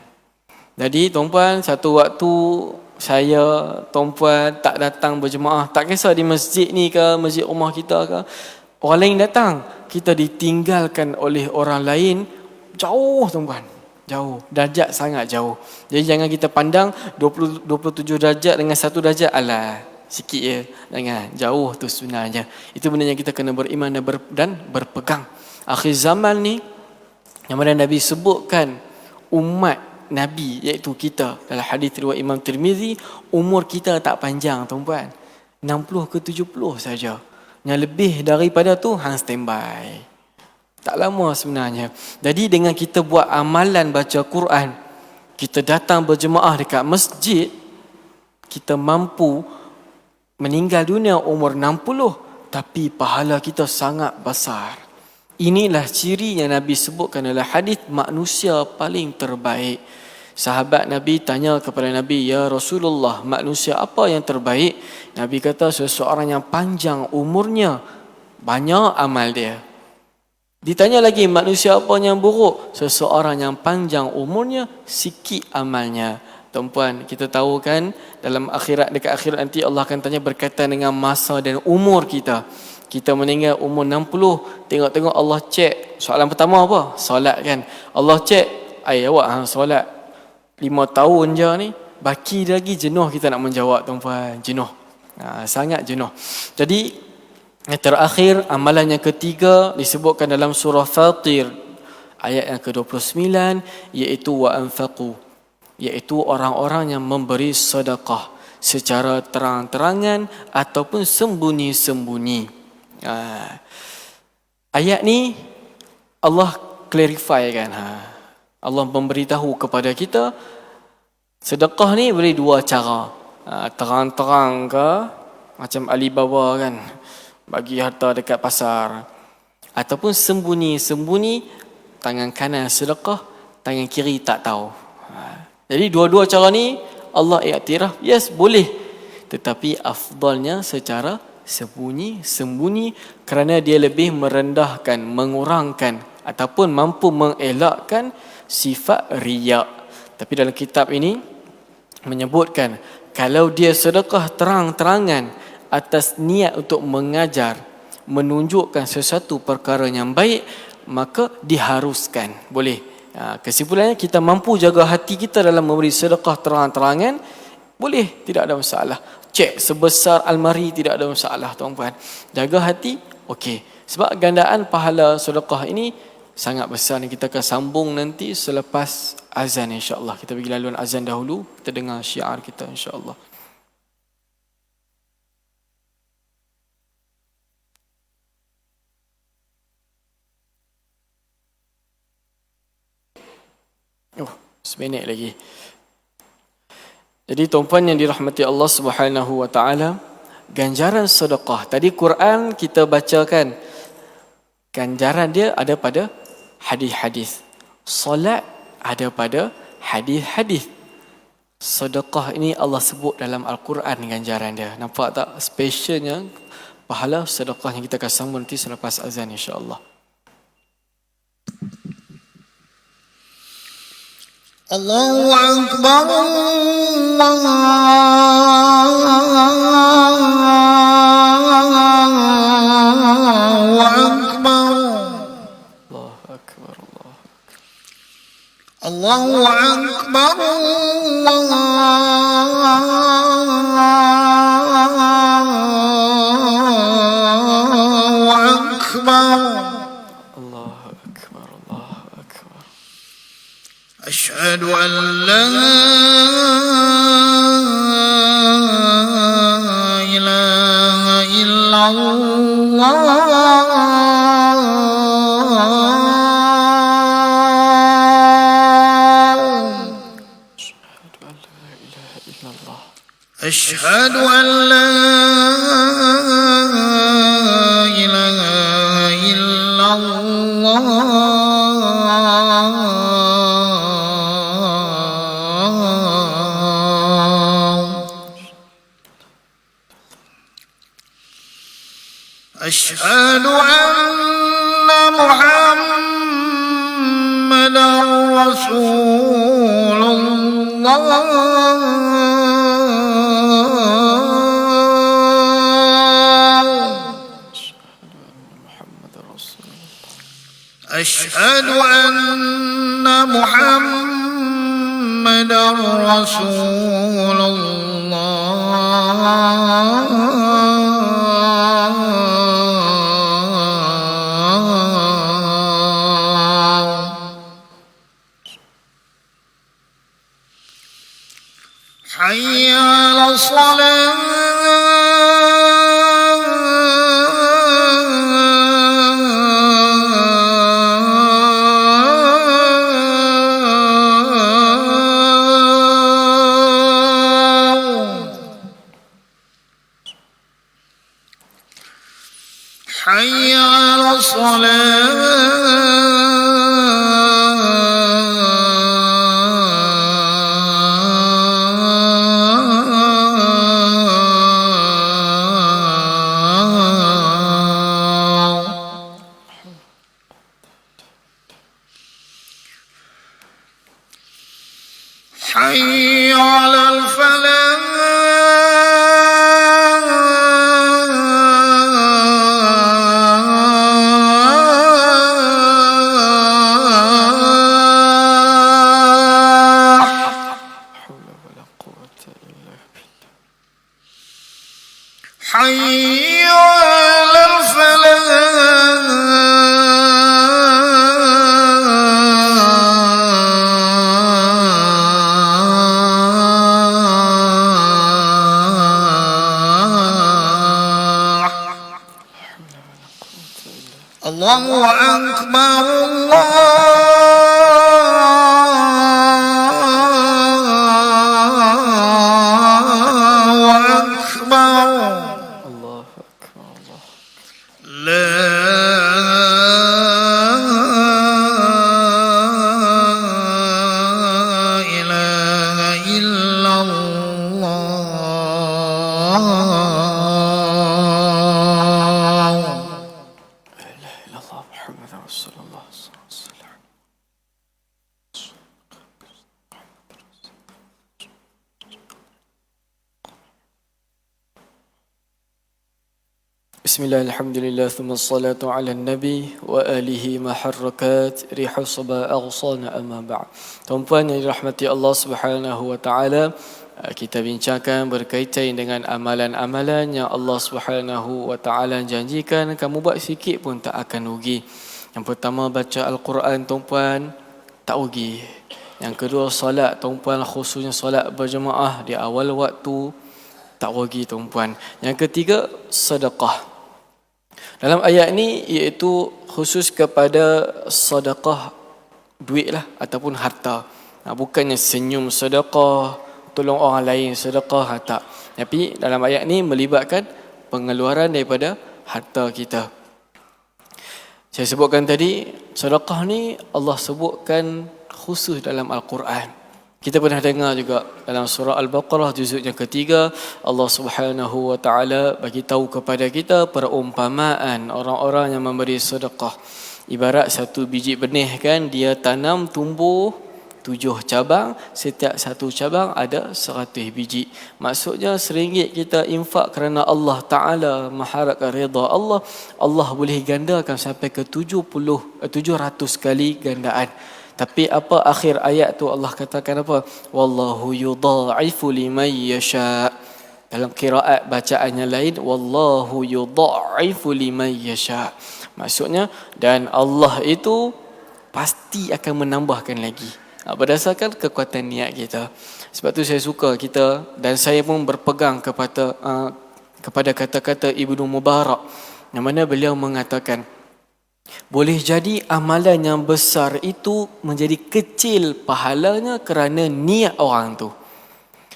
Jadi tuan-puan, satu waktu saya, tuan-puan tak datang berjemaah, tak kisah di masjid ni ke, masjid rumah kita ke, orang lain datang, kita ditinggalkan oleh orang lain, jauh tuan-puan, jauh, darjat sangat jauh. Jadi jangan kita pandang 27 darjat dengan satu darjat, alah sikit je, jangan, jauh tu sebenarnya. Itu benda yang kita kena beriman dan berpegang. Akhir zaman ni, yang mana Nabi sebutkan umat Nabi, iaitu kita, dalam hadis riwayat Imam Tirmizi, umur kita tak panjang tuan-puan, 60 ke 70 saja. Yang lebih daripada tu hang standby, tak lama sebenarnya. Jadi dengan kita buat amalan baca Quran, kita datang berjemaah dekat masjid, kita mampu meninggal dunia umur 60, tapi pahala kita sangat besar. Inilah ciri yang Nabi sebutkan dalam hadis manusia paling terbaik. Sahabat Nabi tanya kepada Nabi, ya Rasulullah, manusia apa yang terbaik? Nabi kata, seseorang yang panjang umurnya, banyak amal dia. Ditanya lagi, manusia apa yang buruk? Seseorang yang panjang umurnya, sikit amalnya. Tuan-puan, kita tahu kan dalam akhirat, dekat akhirat nanti Allah akan tanya berkaitan dengan masa dan umur kita. Kita meninggal umur 60, tengok-tengok Allah cek. Soalan pertama apa? Solat kan. Allah cek, awak solat 5 tahun je ni, baki lagi jenuh kita nak menjawab tuan-puan, jenuh. Sangat jenuh. Jadi yang terakhir, amalan yang ketiga disebutkan dalam surah Fatir ayat yang ke-29, iaitu wa anfaqu, iaitu orang-orang yang memberi sedekah secara terang-terangan ataupun sembunyi-sembunyi. Ayat ni Allah clarify kan. Allah memberitahu kepada kita sedekah ni boleh 2 cara. Terang-terang ke, macam Alibaba kan, bagi harta dekat pasar, ataupun sembunyi-sembunyi, tangan kanan sedekah, tangan kiri tak tahu. Jadi dua-dua cara ni Allah iktiraf, yes boleh, tetapi afdalnya secara sembunyi kerana dia lebih merendahkan, mengurangkan ataupun mampu mengelakkan sifat riya. Tapi dalam kitab ini menyebutkan kalau dia sedekah terang-terangan atas niat untuk mengajar, menunjukkan sesuatu perkara yang baik, maka diharuskan, boleh. Kesimpulannya, kita mampu jaga hati kita dalam memberi sedekah terang-terangan, boleh, tidak ada masalah. Cek sebesar almari, tidak ada masalah tuan-puan. Jaga hati, okey. Sebab gandaan pahala sedekah ini sangat besar. Kita akan sambung nanti selepas azan insya-Allah. Kita bagi laluan azan dahulu, kita dengar syiar kita insya-Allah. Seminit lagi. Jadi tuan-puan yang dirahmati Allah Subhanahu wa taala, ganjaran sedekah. Tadi Quran kita bacakan, ganjaran dia ada pada hadis-hadis. Solat ada pada hadis-hadis. Sedekah ini Allah sebut dalam Al-Quran ganjaran dia. Nampak tak specialnya pahala sedekah yang kita akan sambung nanti selepas azan insya-Allah. Allahu Akbar, Allahu Akbar, Allahu Akbar, Allahu Akbar, Allahu Akbar. أشهد أن لا إله إلا الله أشهد أن لا إله إلا الله أشهد أن محمدا رسول الله أشهد أن محمدا رسول حي على حي على حي على الفلاح الله أكبر الله أكبر الله أكبر الله. لا إله إلا الله لا إله إلا الله محمد رسول الله صلى الله عليه وسلم. Bismillah, alhamdulillah, thumma salatu ala nabi wa alihi maharrakat rihu sabah aghsana amma ba'd. Tuan-puan yang dirahmati Allah Subhanahu wa taala, kita bincangkan berkaitan dengan amalan-amalan yang Allah Subhanahu wa taala janjikan kamu buat sikit pun tak akan rugi. Yang pertama, baca Al-Quran, tuan-puan, tak rugi. Yang kedua, solat, tuan-puan, khususnya solat berjemaah di awal waktu, tak rugi, tuan-puan. Yang ketiga, sedekah. Dalam ayat ni iaitu khusus kepada sedekah duit lah ataupun harta. Bukannya senyum sedekah, tolong orang lain sedekah, tak. Tapi dalam ayat ni melibatkan pengeluaran daripada harta kita. Saya sebutkan tadi, sedekah ni Allah sebutkan khusus dalam Al-Quran. Kita pernah dengar juga dalam surah Al-Baqarah juzuk yang ketiga, Allah Subhanahu wa taala bagi tahu kepada kita perumpamaan orang-orang yang memberi sedekah. Ibarat satu biji benih kan, dia tanam tumbuh 7 cabang, setiap satu cabang ada 100 biji. Maksudnya RM1 kita infak kerana Allah Ta'ala, mengharapkan redha Allah, Allah boleh gandakan sampai ke 700 kali gandaan. Tapi apa akhir ayat tu Allah katakan apa? Wallahu yudha'ifu liman yasha. Dalam qiraat bacaan yang lain, wallahu yudha'ifu liman yasha. Maksudnya, dan Allah itu pasti akan menambahkan lagi berdasarkan kekuatan niat kita. Sebab tu saya suka kita, dan saya pun berpegang kepada kata-kata Ibnu Mubarak, yang mana beliau mengatakan, boleh jadi amalan yang besar itu menjadi kecil pahalanya kerana niat orang tu.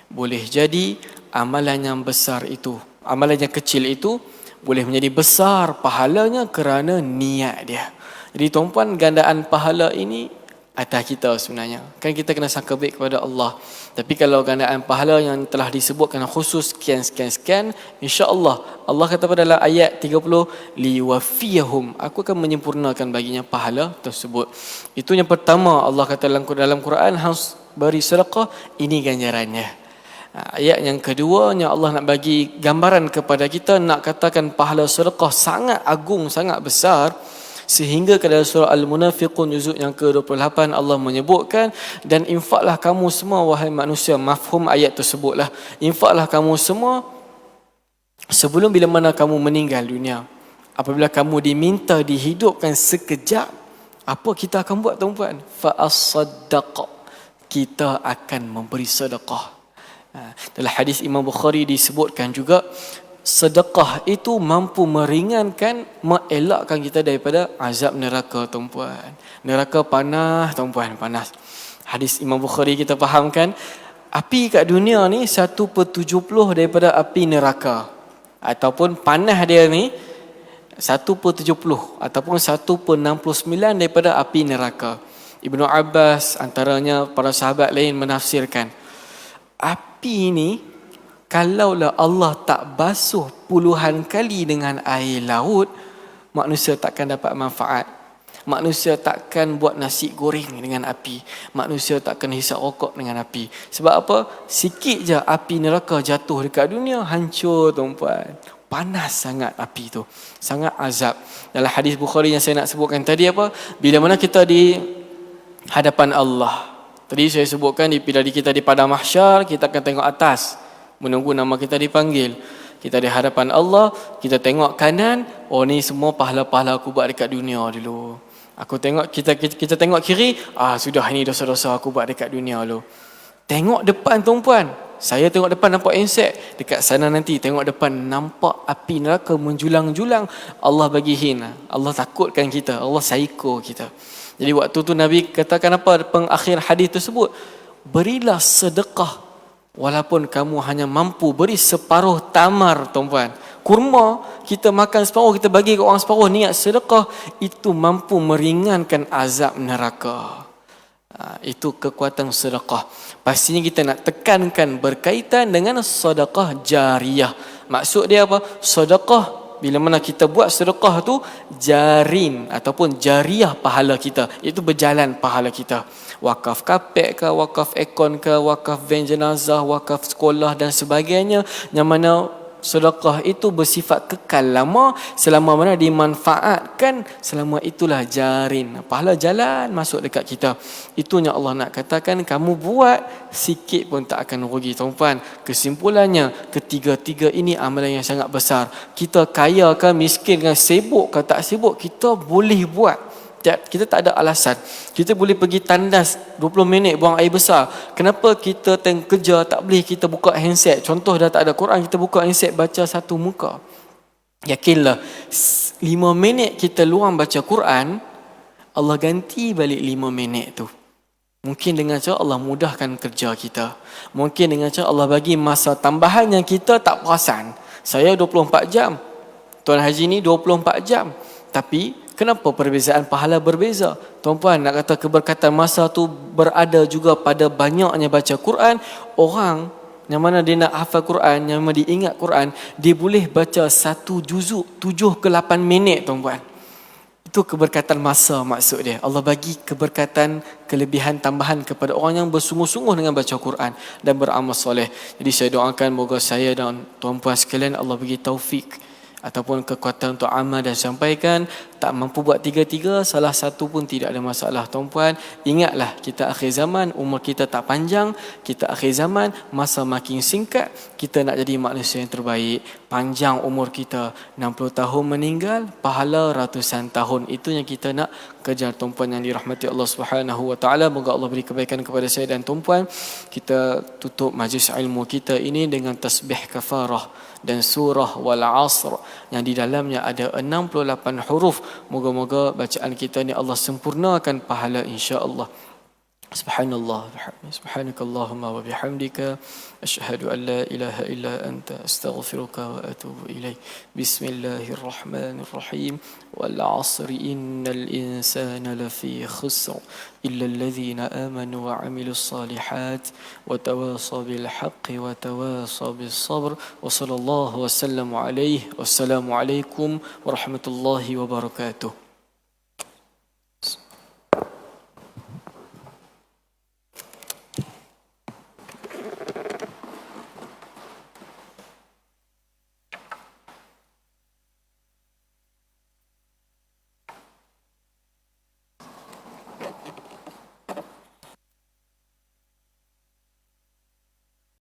Boleh jadi amalan yang besar itu, amalan yang kecil itu boleh menjadi besar pahalanya kerana niat dia. Jadi tuan-puan, gandaan pahala ini atas kita sebenarnya. Kan kita kena sangka baik kepada Allah. Tapi kalau gandaan pahala yang telah disebutkan khusus sekian, insya-Allah Allah kata pada dalam ayat 30, liwafiyahum, aku akan menyempurnakan baginya pahala tersebut. Itu yang pertama Allah kata dalam Quran, harus beri sedekah, ini ganjarannya. Ayat yang kedua yang Allah nak bagi gambaran kepada kita, nak katakan pahala sedekah sangat agung, sangat besar, sehingga ke dalam surah Al-Munafiqun juzuk yang ke-28 Allah menyebutkan, dan infaklah kamu semua wahai manusia, mafhum ayat tersebutlah, infaklah kamu semua sebelum bila mana kamu meninggal dunia. Apabila kamu diminta dihidupkan sekejap, apa kita akan buat, tuan-puan? Fa-as-saddaq, kita akan memberi sedekah. Dalam hadis Imam Bukhari disebutkan juga, sedekah itu mampu meringankan, mengelakkan kita daripada azab neraka, tuan-puan. Neraka panas, tuan-puan, panas. Hadis Imam Bukhari kita fahamkan, api kat dunia ni 1/70 daripada api neraka. Ataupun panas dia ni 1/70 ataupun 1/69 daripada api neraka. Ibnu Abbas antaranya para sahabat lain menafsirkan, api ni kalaulah Allah tak basuh puluhan kali dengan air laut, manusia takkan dapat manfaat. Manusia takkan buat nasi goreng dengan api. Manusia takkan hisap rokok dengan api. Sebab apa? Sikit je api neraka jatuh dekat dunia, hancur, tuan-puan. Panas sangat api tu. Sangat azab. Dalam hadis Bukhari yang saya nak sebutkan tadi apa? Bila mana kita di hadapan Allah. Tadi saya sebutkan bila kita di padang mahsyar, kita akan tengok atas, menunggu nama kita dipanggil. Kita di hadapan Allah, kita tengok kanan, oh ni semua pahala-pahala aku buat dekat dunia dulu. Aku tengok kita tengok kiri, sudah ini dosa-dosa aku buat dekat dunia dulu. Tengok depan, tuan-puan, Saya tengok depan nampak handset, dekat sana nanti tengok depan nampak api neraka menjulang-julang. Allah bagi hint, Allah takutkan kita, Allah psycho kita. Jadi waktu tu Nabi katakan apa pengakhir hadis tersebut? Berilah sedekah walaupun kamu hanya mampu beri separuh tamar, tuan-puan. Kurma kita makan separuh, kita bagi ke orang separuh, niat sedekah, itu mampu meringankan azab neraka. Itu kekuatan sedekah. Pastinya kita nak tekankan berkaitan dengan sedekah jariyah. Maksud dia apa? Sedekah, bila mana kita buat sedekah tu jarin ataupun jariyah pahala kita, itu berjalan pahala kita. Wakaf kapek ke, wakaf ekon ke, wakaf van jenazah, wakaf sekolah dan sebagainya, yang mana sedekah itu bersifat kekal lama, selama mana dimanfaatkan, selama itulah jarin, pahala jalan masuk dekat kita. Itunya Allah nak katakan, kamu buat sikit pun tak akan rugi, tuan-puan. Kesimpulannya, ketiga-tiga ini amalan yang sangat besar. Kita kaya ke, miskin ke, sibuk ke tak sibuk, kita boleh buat. Kita tak ada alasan. Kita boleh pergi tandas 20 minit buang air besar. Kenapa kita tengah kerja tak boleh kita buka handset? Contoh dah tak ada Quran, kita buka handset baca satu muka. Yakinlah 5 minit kita luang baca Quran, Allah ganti balik 5 minit tu. Mungkin dengan cara Allah mudahkan kerja kita. Mungkin dengan cara Allah bagi masa tambahan yang kita tak perasan. Saya 24 jam. Tuan Haji ni 24 jam. Tapi kenapa perbezaan pahala berbeza? Tuan-puan, nak kata keberkatan masa tu berada juga pada banyaknya baca Quran. Orang yang mana dia nak hafal Quran, yang mana dia ingat Quran, dia boleh baca satu juzuk 7 ke 8 minit, tuan-puan. Itu keberkatan masa maksud dia. Allah bagi keberkatan, kelebihan tambahan kepada orang yang bersungguh-sungguh dengan baca Quran dan beramal soleh. Jadi saya doakan moga saya dan tuan-puan sekalian Allah bagi taufik ataupun kekuatan untuk amal dan sampaikan. Tak mampu buat tiga-tiga, salah satu pun tidak ada masalah, tuan-puan. Ingatlah, kita akhir zaman, umur kita tak panjang. Kita akhir zaman, masa makin singkat. Kita nak jadi manusia yang terbaik. Panjang umur kita, 60 tahun meninggal, pahala ratusan tahun. Itu yang kita nak kejar, tuan-puan yang dirahmati Allah Subhanahu wa taala. Moga Allah beri kebaikan kepada saya dan tuan-puan. Kita tutup majlis ilmu kita ini dengan tasbih kafarah dan surah wal asr yang di dalamnya ada 68 huruf. Moga-moga bacaan kita ni Allah sempurnakan pahala insya-Allah. Subhanallah, subhanakallahumma wa bihamdika asyhadu an la ilaha illa anta astaghfiruka wa atubu ilaik. Bismillahirrahmanirrahim. Wal 'asri innal insana lafi khusr illa alladhina amanu wa 'amilus salihat wa tawasaw bil haqqi wa tawasaw bis sabr. Wa sallallahu wasallam alaihi. Wassalamu alaikum warahmatullahi wabarakatuh.